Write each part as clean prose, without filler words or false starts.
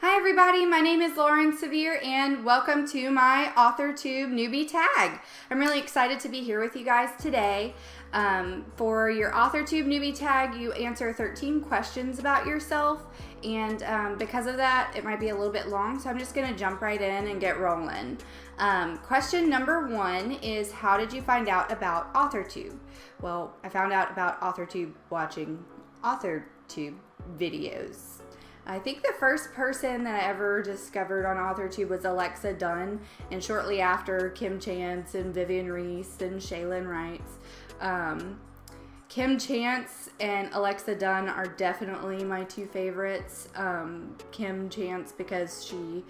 Hi everybody, my name is Lauren Sevier and welcome to my Authortube Newbie Tag. I'm really excited to be here with you guys today. For your Authortube Newbie Tag, you answer 13 questions about yourself, and because of that, it might be a little bit long, so I'm just going to jump right in and get rolling. Question number 1 is, how did you find out about Authortube? Well, I found out about Authortube watching Authortube videos. I think the first person that I ever discovered on Authortube was Alexa Dunn, and shortly after, Kim Chance and Vivian Reese and Shaylin Wrights. Kim Chance and Alexa Dunn are definitely my two favorites. Kim Chance because she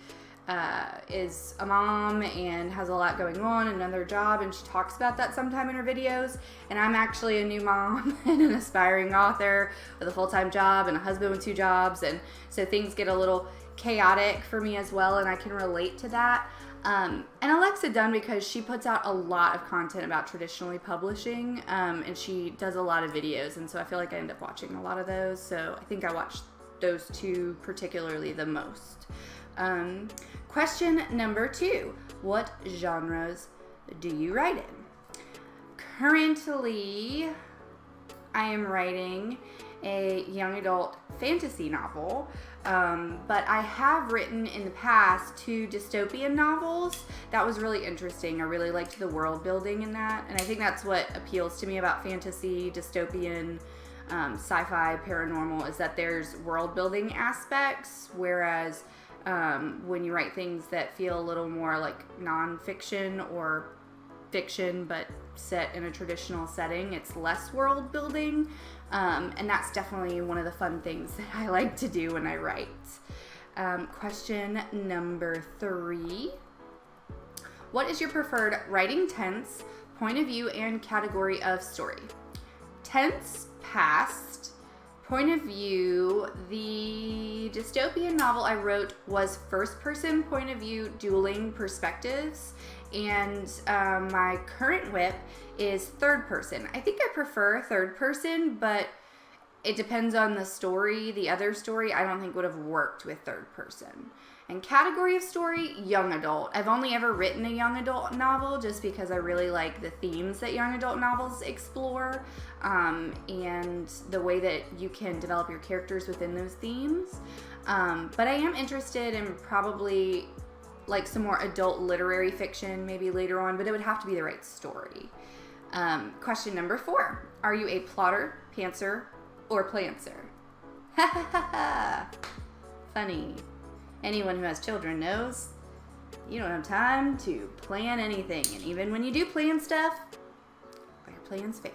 is a mom and has a lot going on, another job, and she talks about that sometime in her videos. And I'm actually a new mom and an aspiring author with a full-time job and a husband with 2 jobs, and so things get a little chaotic for me as well, and I can relate to that. And Alexa Dunn because she puts out a lot of content about traditionally publishing, and she does a lot of videos, and so I feel like I end up watching a lot of those, so I think I watch those two particularly the most. Question number 2, what genres do you write in? Currently, I am writing a young adult fantasy novel, but I have written in the past 2 dystopian novels. That was really interesting. I really liked the world building in that, and I think that's what appeals to me about fantasy, dystopian, sci-fi, paranormal, is that there's world building aspects, whereas when you write things that feel a little more like non-fiction or fiction but set in a traditional setting, it's less world building, and that's definitely one of the fun things that I like to do when I write. Question number 3, what is your preferred writing tense, point of view, and category of story? Tense, past. Point of view, the dystopian novel I wrote was first-person point of view, dueling perspectives, and my current whip is third person. I think I prefer third person, but it depends on the story. The other story I don't think would have worked with third person. And category of story, young adult. I've only ever written a young adult novel just because I really like the themes that young adult novels explore, and the way that you can develop your characters within those themes. But I am interested in probably like some more adult literary fiction maybe later on, but it would have to be the right story. Question number 4, are you a plotter, pantser, or plantser? Ha ha ha ha. Funny. Anyone who has children knows you don't have time to plan anything. And even when you do plan stuff, your plans fail.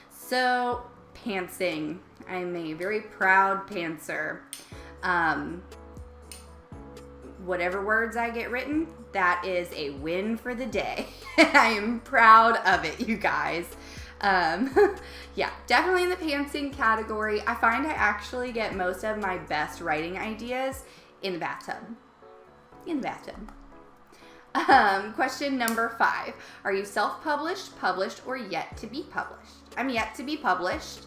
So, pantsing. I'm a very proud pantser. Whatever words I get written, that is a win for the day. I am proud of it, you guys. Yeah, definitely in the pantsing category. I find I actually get most of my best writing ideas in the bathtub. Question number 5. Are you self-published, published, or yet to be published? I'm yet to be published.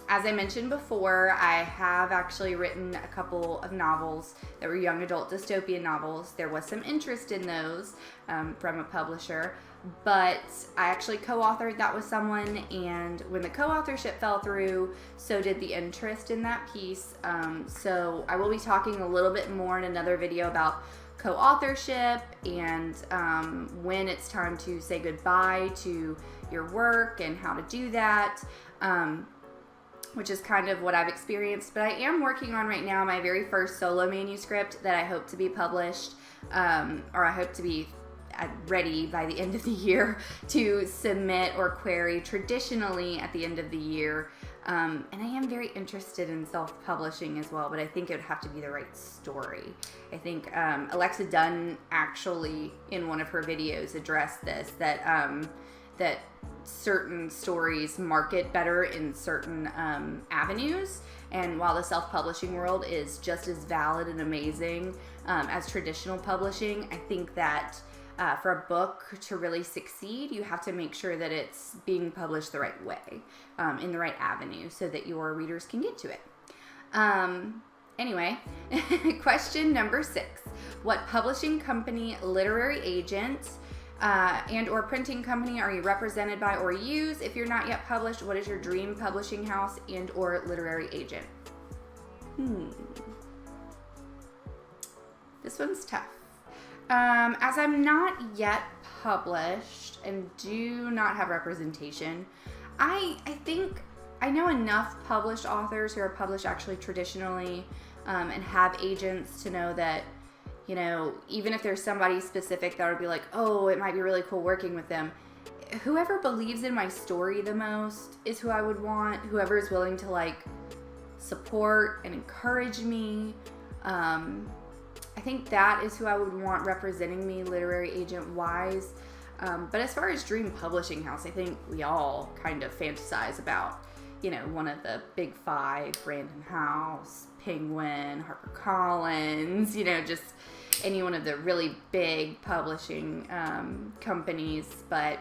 As I mentioned before, I have actually written a couple of novels that were young adult dystopian novels. There was some interest in those from a publisher, but I actually co-authored that with someone, and when the co-authorship fell through, so did the interest in that piece. So I will be talking a little bit more in another video about co-authorship and when it's time to say goodbye to your work and how to do that, which is kind of what I've experienced. But I am working on right now my very first solo manuscript that I hope to be published, or I hope to be ready by the end of the year to submit or query traditionally at the end of the year. And I am very interested in self-publishing as well, but I think it would have to be the right story. I think Alexa Dunn actually in one of her videos addressed this, that that certain stories market better in certain avenues, and while the self-publishing world is just as valid and amazing as traditional publishing, I think that for a book to really succeed, you have to make sure that it's being published the right way, in the right avenue, so that your readers can get to it. Anyway, question number 6. What publishing company, literary agent, and or printing company are you represented by or use? If you're not yet published, what is your dream publishing house and or literary agent? This one's tough. As I'm not yet published and do not have representation, I think I know enough published authors who are published actually traditionally and have agents to know that, you know, even if there's somebody specific that would be like, oh, it might be really cool working with them, whoever believes in my story the most is who I would want. Whoever is willing to like support and encourage me. I think that is who I would want representing me literary agent wise. But as far as dream publishing house, I think we all kind of fantasize about, you know, one of the big 5, Random House, Penguin, HarperCollins, you know, just any one of the really big publishing companies. But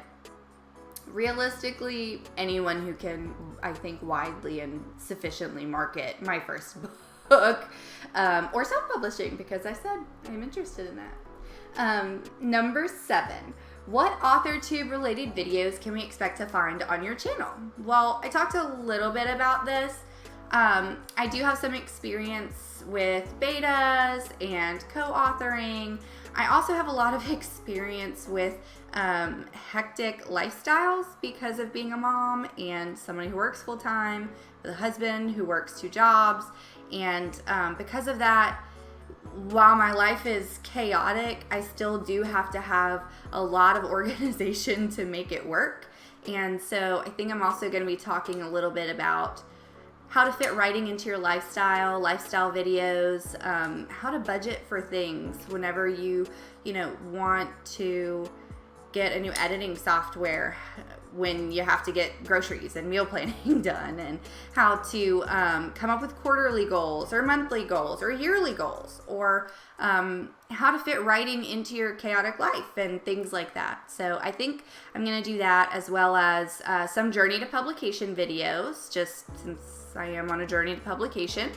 realistically, anyone who can, I think, widely and sufficiently market my first book, or self-publishing, because I said I'm interested in that. Number 7. What Authortube related videos can we expect to find on your channel? Well, I talked a little bit about this. I do have some experience with betas and co-authoring. I also have a lot of experience with hectic lifestyles because of being a mom and somebody who works full-time, with a husband who works 2 jobs. And because of that, while my life is chaotic, I still do have to have a lot of organization to make it work. And so I think I'm also going to be talking a little bit about how to fit writing into your lifestyle videos, how to budget for things whenever you want to get a new editing software when you have to get groceries and meal planning done, and how to come up with quarterly goals or monthly goals or yearly goals, or how to fit writing into your chaotic life and things like that. So I think I'm going to do that, as well as some journey to publication videos, just since I am on a journey to publication.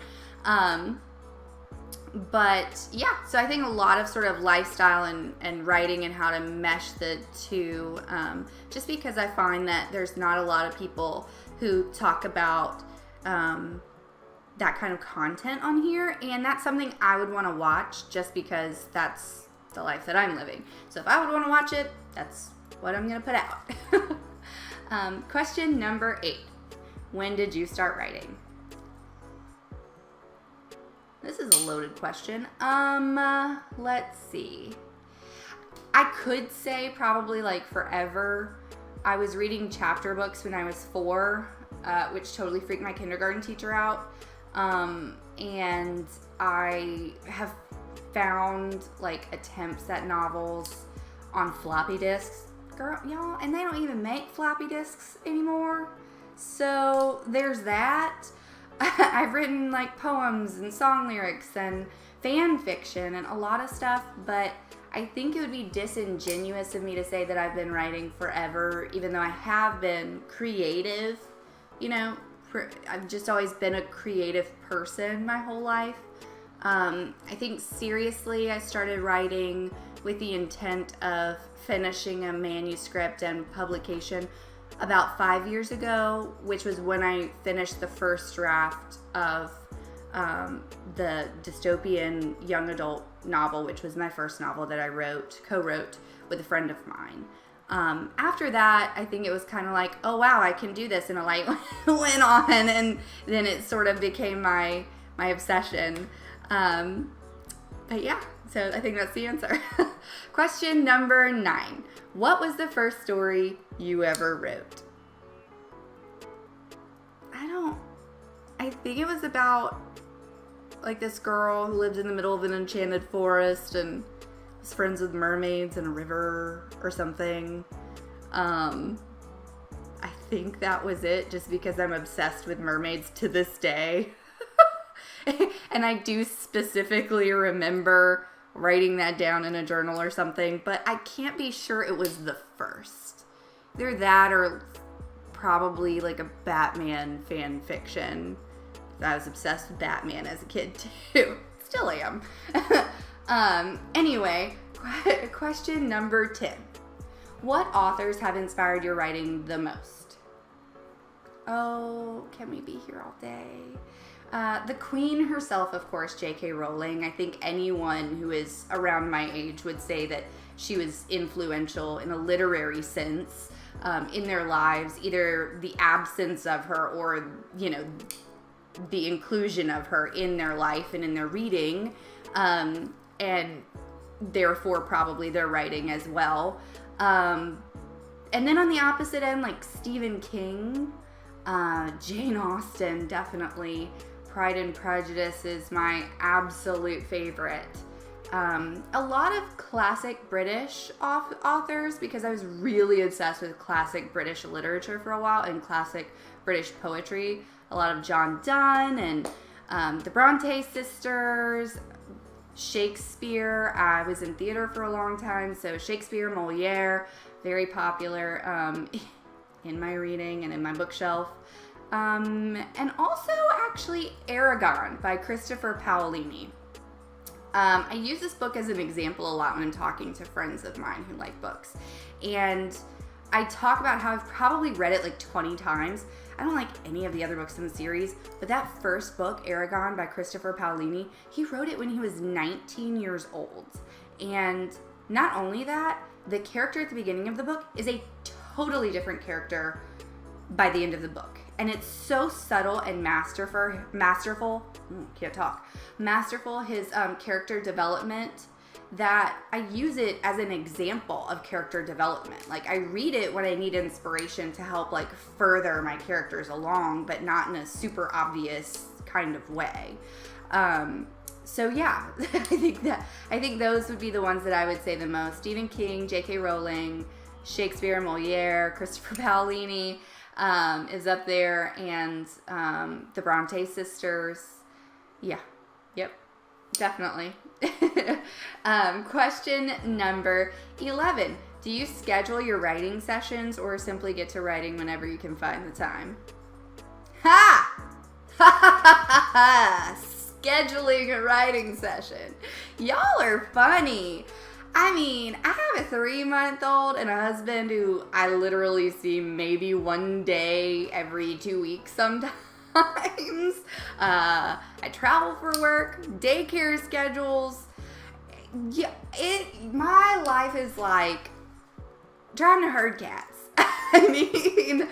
But yeah, so I think a lot of sort of lifestyle and writing and how to mesh the two, just because I find that there's not a lot of people who talk about that kind of content on here, and that's something I would want to watch just because that's the life that I'm living. So if I would want to watch it, that's what I'm going to put out. Question number 8. When did you start writing? This is a loaded question. Let's see. I could say probably like forever. I was reading chapter books when I was 4, which totally freaked my kindergarten teacher out. And I have found like attempts at novels on floppy disks. Girl, y'all, and they don't even make floppy disks anymore. So there's that. I've written like poems and song lyrics and fan fiction and a lot of stuff, but I think it would be disingenuous of me to say that I've been writing forever, even though I have been creative. You know, I've just always been a creative person my whole life. I think seriously I started writing with the intent of finishing a manuscript and publication about 5 years ago, which was when I finished the first draft of the dystopian young adult novel, which was my first novel that I co-wrote with a friend of mine. After that, I think it was kind of like, oh wow, I can do this, and a light went on, and then it sort of became my obsession. But yeah, so I think that's the answer. Question number 9. What was the first story you ever wrote? I think it was about like this girl who lived in the middle of an enchanted forest and was friends with mermaids in a river or something. I think that was it, just because I'm obsessed with mermaids to this day. And I do specifically remember writing that down in a journal or something, but I can't be sure it was the first. Either that or probably like a Batman fan fiction I was obsessed with Batman as a kid too. Still am. Anyway, question number 10. What authors have inspired your writing the most? Oh, can we be here all day? The queen herself, of course, J.K. Rowling. I think anyone who is around my age would say that she was influential in a literary sense in their lives, either the absence of her or, the inclusion of her in their life and in their reading, and therefore probably their writing as well. And then on the opposite end, like Stephen King, Jane Austen, definitely. Pride and Prejudice is my absolute favorite. A lot of classic British authors, because I was really obsessed with classic British literature for a while and classic British poetry. A lot of John Donne and the Bronte sisters, Shakespeare. I was in theater for a long time, so Shakespeare, Moliere, very popular in my reading and in my bookshelf. And also actually Aragon by Christopher Paolini. I use this book as an example a lot when I'm talking to friends of mine who like books. And I talk about how I've probably read it like 20 times. I don't like any of the other books in the series, but that first book, Aragon by Christopher Paolini, he wrote it when he was 19 years old. And not only that, the character at the beginning of the book is a totally different character by the end of the book. And it's so subtle and masterful, his character development, that I use it as an example of character development. Like, I read it when I need inspiration to help, like, further my characters along, but not in a super obvious kind of way. So yeah, I think those would be the ones that I would say the most. Stephen King, J.K. Rowling, Shakespeare, Moliere, Christopher Paolini is up there, and the Bronte sisters. Yeah, yep, definitely. Question number 11. Do you schedule your writing sessions or simply get to writing whenever you can find the time? Ha! Scheduling a writing session. Y'all are funny. I mean, I have a 3-month-old and a husband who I literally see maybe one day every 2 weeks sometimes. I travel for work, daycare schedules. Yeah, my life is like trying to herd cats. I mean,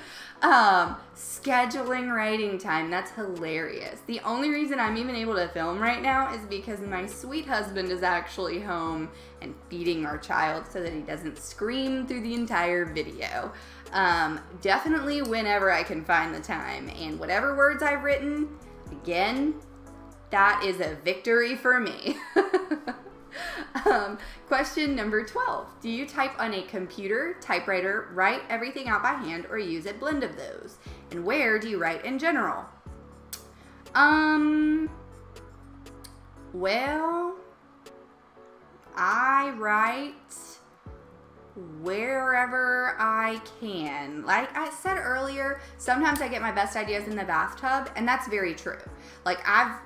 scheduling writing time, that's hilarious. The only reason I'm even able to film right now is because my sweet husband is actually home and feeding our child so that he doesn't scream through the entire video. Definitely whenever I can find the time, and whatever words I've written, again, that is a victory for me. Question number 12. Do you type on a computer, typewriter, write everything out by hand, or use a blend of those? And where do you write in general? Well, I write wherever I can. Like I said earlier, sometimes I get my best ideas in the bathtub, and that's very true. Like, I've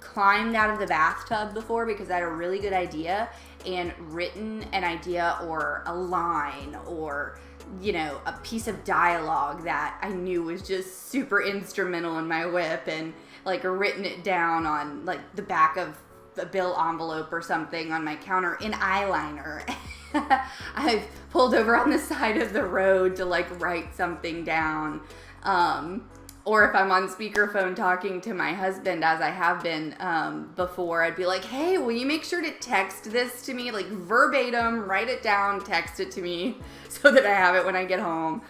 climbed out of the bathtub before because I had a really good idea and written an idea or a line or, a piece of dialogue that I knew was just super instrumental in my whip, and like written it down on like the back of a bill envelope or something on my counter in eyeliner. I've pulled over on the side of the road to like write something down. Or if I'm on speakerphone talking to my husband, as I have been before, I'd be like, hey, will you make sure to text this to me? Like verbatim, write it down, text it to me so that I have it when I get home.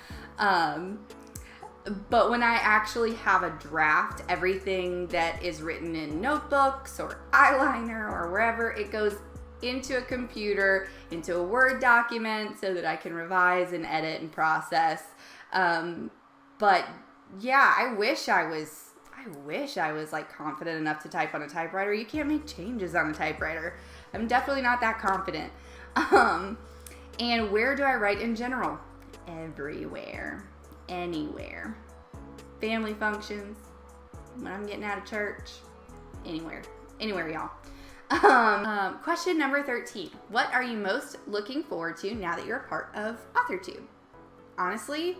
But when I actually have a draft, everything that is written in notebooks or eyeliner or wherever, it goes into a computer, into a Word document so that I can revise and edit and process. But yeah, I wish I was like confident enough to type on a typewriter. You can't make changes on a typewriter. I'm definitely not that confident. And where do I write in general? Everywhere. Anywhere. Family functions, when I'm getting out of church, anywhere, y'all. Question number 13. What are you most looking forward to now that you're a part of Authortube? Honestly,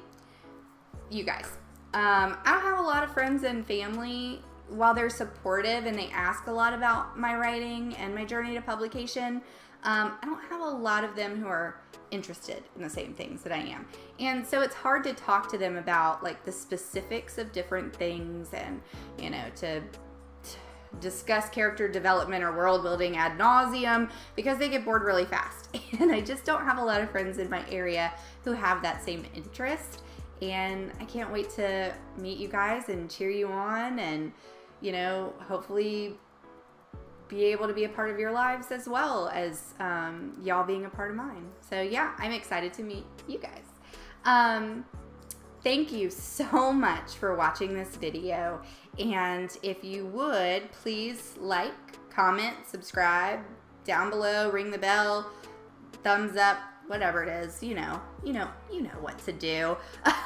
you guys. I don't have a lot of friends and family. While they're supportive and they ask a lot about my writing and my journey to publication, I don't have a lot of them who are interested in the same things that I am. And so it's hard to talk to them about like the specifics of different things and, you know, to discuss character development or world building ad nauseum because they get bored really fast. And I just don't have a lot of friends in my area who have that same interest. And I can't wait to meet you guys and cheer you on and, you know, hopefully be able to be a part of your lives as well as y'all being a part of mine. So yeah, I'm excited to meet you guys. Thank you so much for watching this video. And if you would, please like, comment, subscribe down below, ring the bell, thumbs up, whatever it is, you know what to do.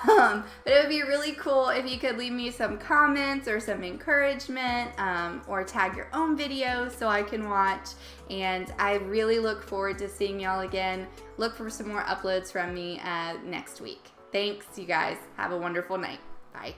But it would be really cool if you could leave me some comments or some encouragement, or tag your own videos so I can watch. And I really look forward to seeing y'all again. Look for some more uploads from me next week. Thanks, you guys. Have a wonderful night. Bye.